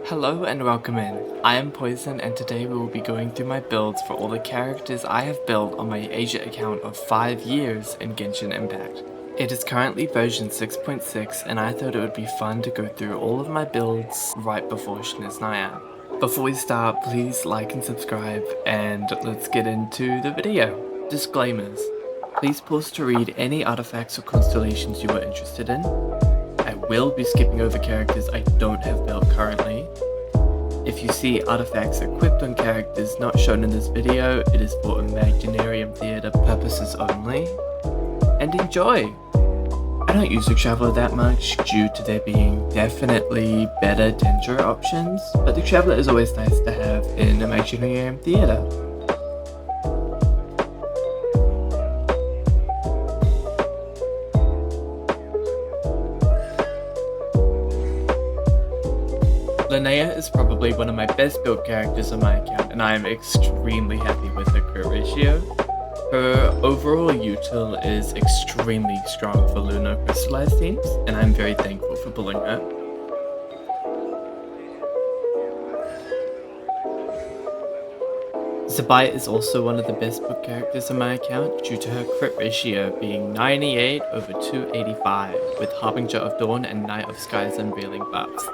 Hello and welcome in. I am Poison and today we will be going through my builds for all the characters I have built on my Asia account of 5 years in Genshin Impact. It is currently version 6.6 and I thought it would be fun to go through all of my builds right before Naya. Before we start, please like and subscribe and let's get into the video. Disclaimers. Please pause to read any artifacts or constellations you are interested in. I will be skipping over characters I don't have built currently. If you see artifacts equipped on characters not shown in this video, it is for Imaginarium Theatre purposes only. And enjoy! I don't use the Traveler that much due to there being definitely better Danger options, but the Traveler is always nice to have in Imaginarium Theatre. Linnea is probably one of my best built characters on my account and I am extremely happy with her crit ratio. Her overall util is extremely strong for Lunar crystallized teams and I'm very thankful for pulling her. Zibai is also one of the best built characters on my account due to her crit ratio being 98 over 285 with Harbinger of Dawn and Night of Sky's Unveiling buffs.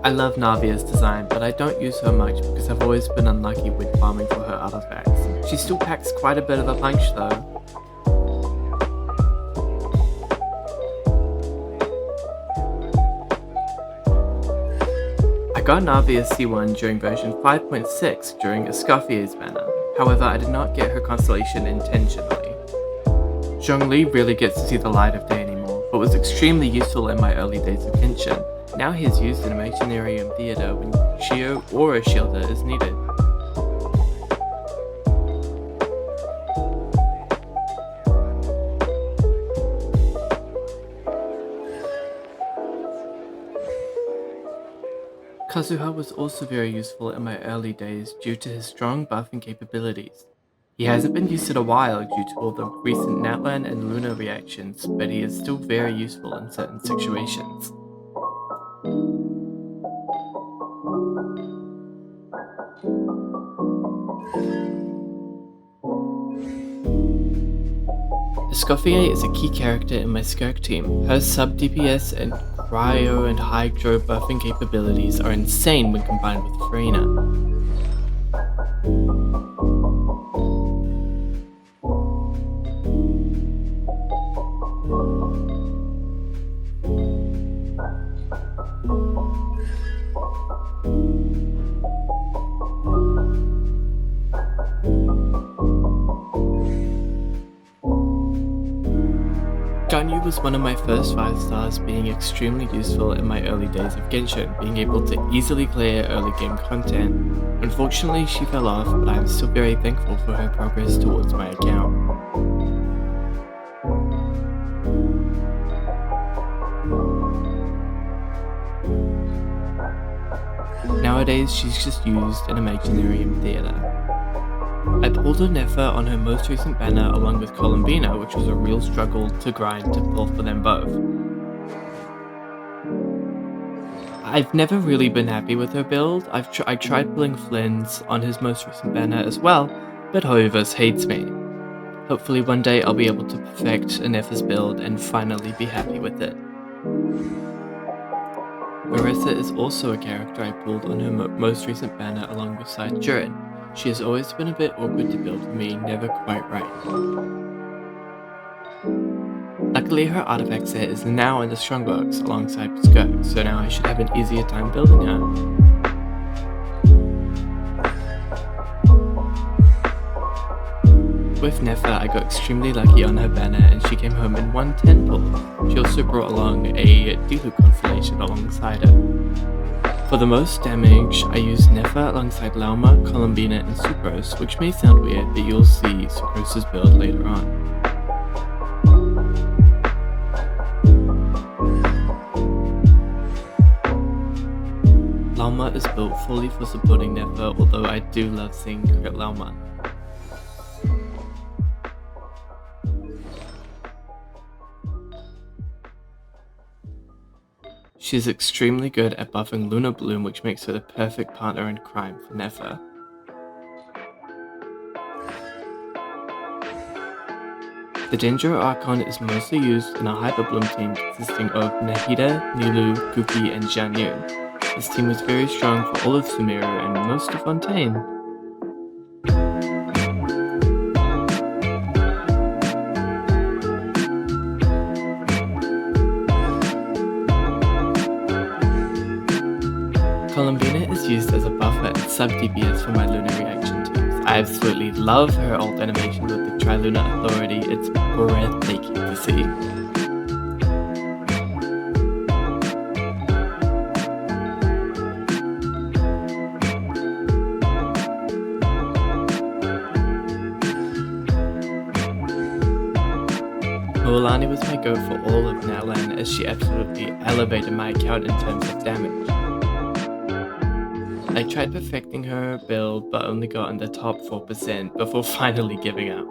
I love Navia's design, but I don't use her much because I've always been unlucky with farming for her artifacts. She still packs quite a bit of a punch though. I got Navia C1 during version 5.6 during Escoffier's banner, however I did not get her constellation intentionally. Zhongli really gets to see the light of day anymore, but was extremely useful in my early days of Genshin. Now he is used in Imaginarium Theatre when Xingqiu or a Shielder is needed. Kazuha was also very useful in my early days due to his strong buffing capabilities. He hasn't been used in a while due to all the recent Natlan and Luna reactions, but he is still very useful in certain situations. Escoffier is a key character in my Skirk team. Her sub DPS and cryo and hydro buffing capabilities are insane when combined with Furina. Ganyu was one of my first 5 stars, being extremely useful in my early days of Genshin, being able to easily clear early game content. Unfortunately she fell off, but I am still very thankful for her progress towards my account. Nowadays she's just used in Imaginarium Theatre. I pulled a Nefer on her most recent banner along with Columbina, which was a real struggle to grind to pull for them both. I've never really been happy with her build. I tried pulling Flynn's on his most recent banner as well, but Hoivers hates me. Hopefully one day I'll be able to perfect Ineffa's build and finally be happy with it. Varesa is also a character I pulled on her most recent banner alongside Durin. She has always been a bit awkward to build for me, never quite right. Luckily her artifact set is now in the strongbox alongside Skirk, so now I should have an easier time building her. With Nefer I got extremely lucky on her banner and she came home in 110 pull. She also brought along a Nilou constellation alongside her. For the most damage, I used Nefer alongside Lauma, Columbina, and Sucrose, which may sound weird, but you'll see Sucrose's build later on. Lauma is built fully for supporting Nefer, although I do love seeing crit Lauma. She is extremely good at buffing Lunar Bloom, which makes her the perfect partner in crime for Nefer. The Dendro Archon is mostly used in a Hyper Bloom team consisting of Nahida, Nilou, Kuki, and Xianyun. This team was very strong for all of Sumeru and most of Fontaine. Columbina is used as a buffer and sub-DPS for my Lunar reaction teams. I absolutely love her ult animation with the Trilunar Authority, it's breathtaking to see. Mualani was my go for all of Yelan as she absolutely elevated my account in terms of damage. I tried perfecting her build but only got in the top 4% before finally giving up.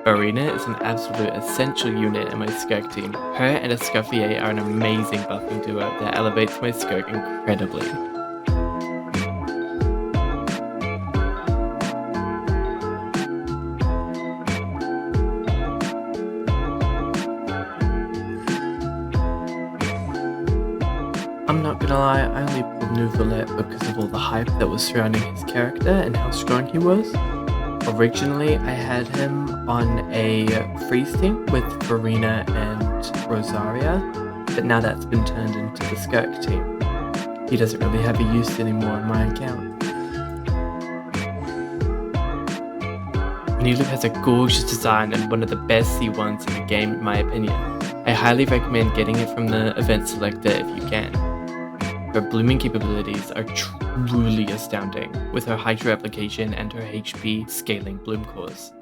Furina is an absolute essential unit in my Skirk team. Her and Escoffier are an amazing buffing duo that elevates my Skirk incredibly. I'm not gonna lie, I only pulled Neuvelette because of all the hype that was surrounding his character and how strong he was. Originally, I had him on a freeze team with Furina and Rosaria, but now that's been turned into the Skirk team. He doesn't really have a use anymore on my account. Nilou has a gorgeous design and one of the best C1s in the game in my opinion. I highly recommend getting it from the event selector if you can. Her blooming capabilities are truly astounding, with her Hydra application and her HP scaling bloom cores.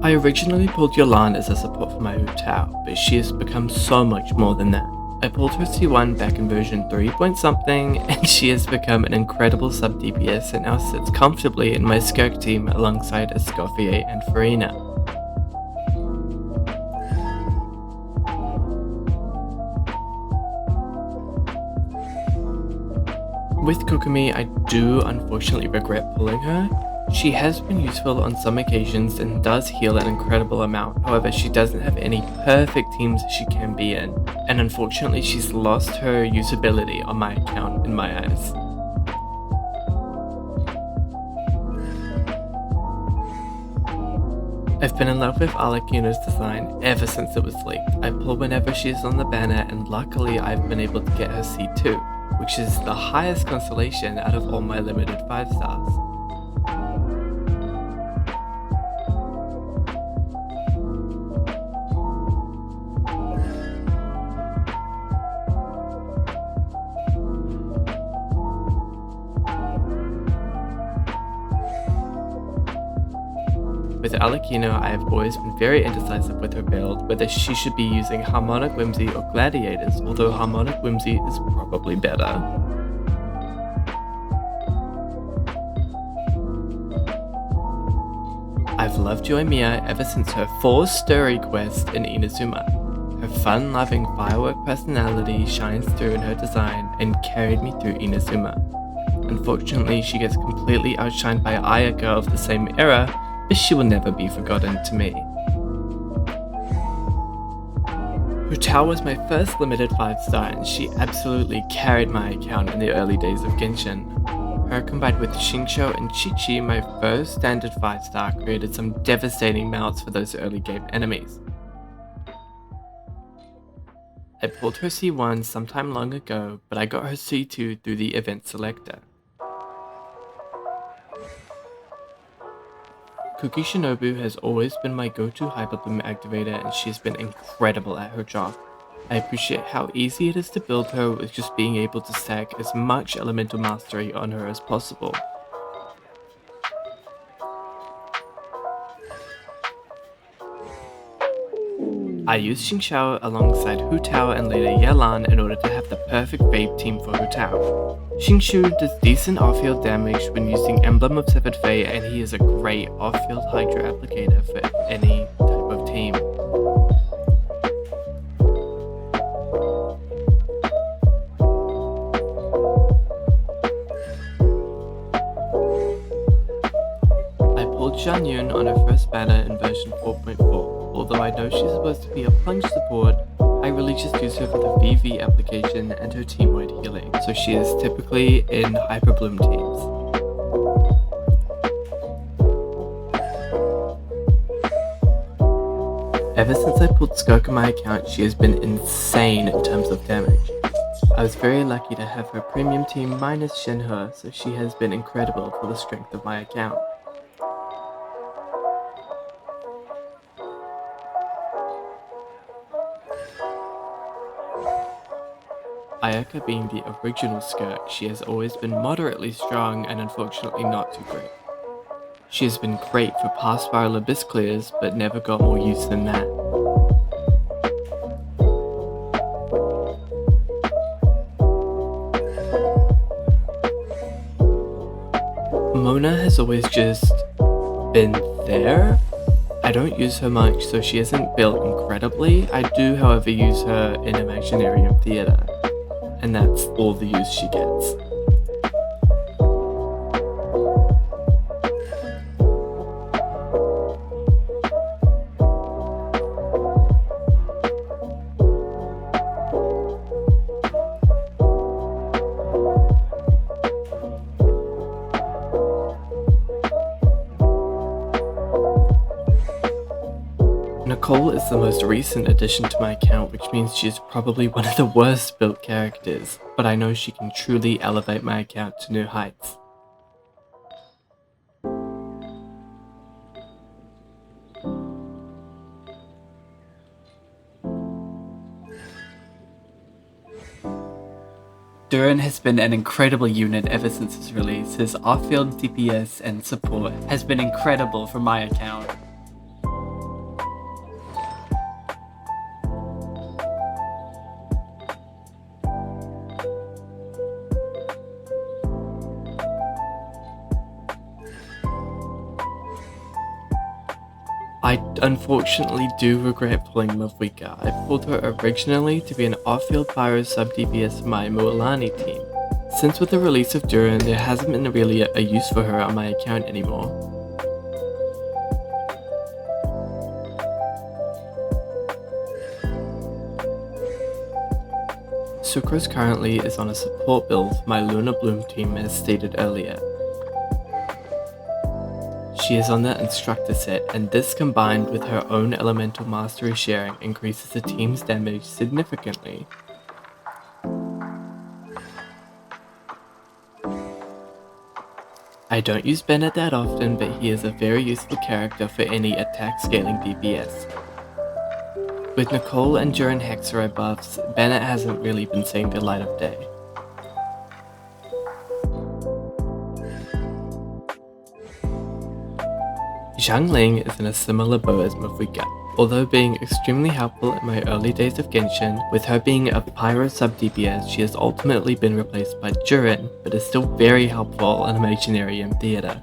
I originally pulled Yelan as a support for my Wu-Tao, but she has become so much more than that. I pulled her C1 back in version 3 point something, and she has become an incredible sub-DPS and now sits comfortably in my Skirk team alongside Escoffier and Furina. With Kokomi, I do unfortunately regret pulling her. She has been useful on some occasions and does heal an incredible amount, however she doesn't have any perfect teams she can be in, and unfortunately she's lost her usability on my account in my eyes. I've been in love with Arlecchino's design ever since it was leaked. I pull whenever she is on the banner and luckily I've been able to get her C2, which is the highest constellation out of all my limited 5 stars. With Arlecchino, I have always been very indecisive with her build, whether she should be using Harmonic Whimsy or Gladiators, although Harmonic Whimsy is probably better. I've loved Yoimiya ever since her 4-story quest in Inazuma. Her fun-loving firework personality shines through in her design and carried me through Inazuma. Unfortunately, she gets completely outshined by Ayaka of the same era, but she will never be forgotten to me. Wu-Tao was my first limited 5-star and she absolutely carried my account in the early days of Genshin. Her combined with Xingqiu and Chi-Chi, my first standard 5-star, created some devastating mounts for those early game enemies. I pulled her C1 sometime long ago, but I got her C2 through the event selector. Kuki Shinobu has always been my go-to Hyperbloom activator and she's been incredible at her job. I appreciate how easy it is to build her with just being able to stack as much elemental mastery on her as possible. I use Xingqiu alongside Hu Tao and later Yelan in order to have the perfect Vape team for Hu Tao. Xingqiu does decent off-field damage when using Emblem of Severed Fate, and he is a great off-field Hydra applicator for any type of team. I pulled Xianyun on her first banner in version 4.4. Although I know she's supposed to be a plunge support, I really just use her for the VV application and her team-wide healing, so she is typically in Hyper Bloom teams. Ever since I pulled Skirk on my account, she has been insane in terms of damage. I was very lucky to have her premium team minus Shenhe, so she has been incredible for the strength of my account. Ayaka being the original Skirk, she has always been moderately strong and unfortunately not too great. She has been great for past spiral abyss clears, but never got more use than that. Mona has always just been there. I don't use her much, so she isn't built incredibly. I do, however, use her in Imaginarium Theatre, and that's all the use she gets. Nicole is the most recent addition to my account, which means she is probably one of the worst built characters, but I know she can truly elevate my account to new heights. Durin has been an incredible unit ever since his release. His off-field DPS and support has been incredible for my account. I unfortunately do regret pulling Mavuika. I pulled her originally to be an off-field pyro sub-DPS for my Mualani team. Since with the release of Durin, there hasn't been really a use for her on my account anymore. Sucrose currently is on a support build for my Lunar Bloom team as stated earlier. She is on the instructor set, and this combined with her own elemental mastery sharing increases the team's damage significantly. I don't use Bennett that often, but he is a very useful character for any attack scaling DPS. With Nicole and Durin Hexerite buffs, Bennett hasn't really been seeing the light of day. Zhongli is in a similar boat as Mavuika, although being extremely helpful in my early days of Genshin. With her being a pyro sub-DPS, she has ultimately been replaced by Durin, but is still very helpful in Imaginarium Theatre.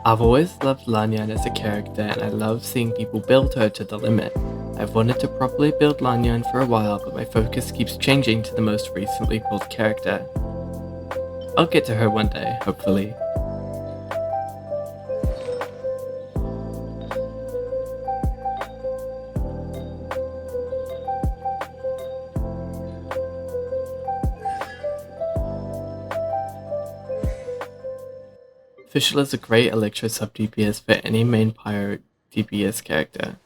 I've always loved Lanyan as a character, and I love seeing people build her to the limit. I've wanted to properly build Lanyan for a while, but my focus keeps changing to the most recently pulled character. I'll get to her one day, hopefully. Fischl is a great Electro sub-DPS for any main pyro DPS character.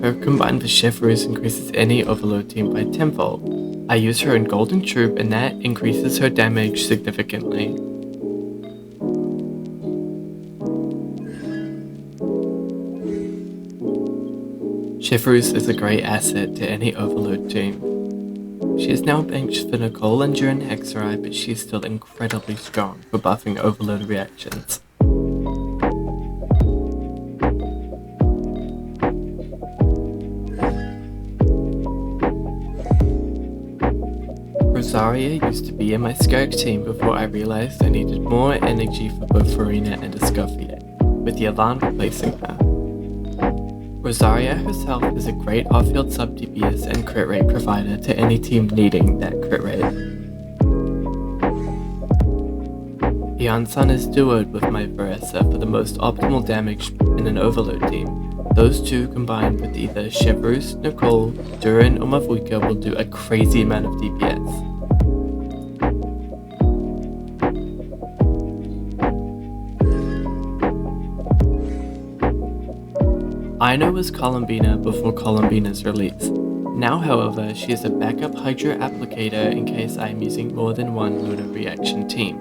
Her combined with Chefrose increases any overload team by tenfold. I use her in Golden Troop, and that increases her damage significantly. Chivalrous is a great asset to any Overload team. She is now benched for Nicole and Durin Hexerai, but she is still incredibly strong for buffing Overload reactions. Rosaria used to be in my Skirk team before I realized I needed more energy for both Furina and Escoffier, with Yelan replacing her. Rosaria herself is a great off-field sub-DPS and crit rate provider to any team needing that crit rate. Yansan is duoed with my Varesa for the most optimal damage in an Overload team. Those two combined with either Chivalrous, Nicole, Durin or Mavuika will do a crazy amount of DPS. Ino was Columbina before Columbina's release. Now, however, she is a backup Hydro applicator in case I am using more than one Lunar reaction team.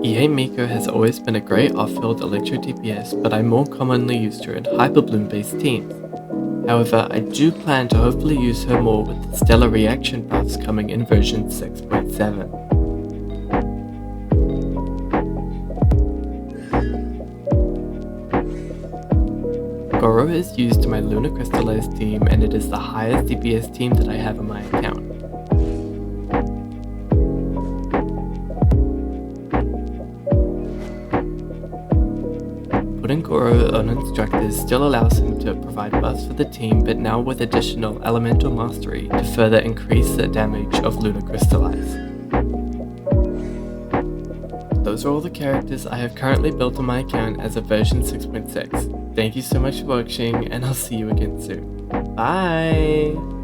Yae Miko has always been a great off-field electro DPS, but I more commonly used her in Hyperbloom based teams. However, I do plan to hopefully use her more with the stellar reaction buffs coming in version 6.7. Goro is used to my Lunar Crystallized team, and it is the highest DPS team that I have on my account. Putting Goro on instructors still allows him to provide buffs for the team, but now with additional elemental mastery to further increase the damage of Lunar Crystallize. Those are all the characters I have currently built on my account as of version 6.6. Thank you so much for watching, and I'll see you again soon. Bye!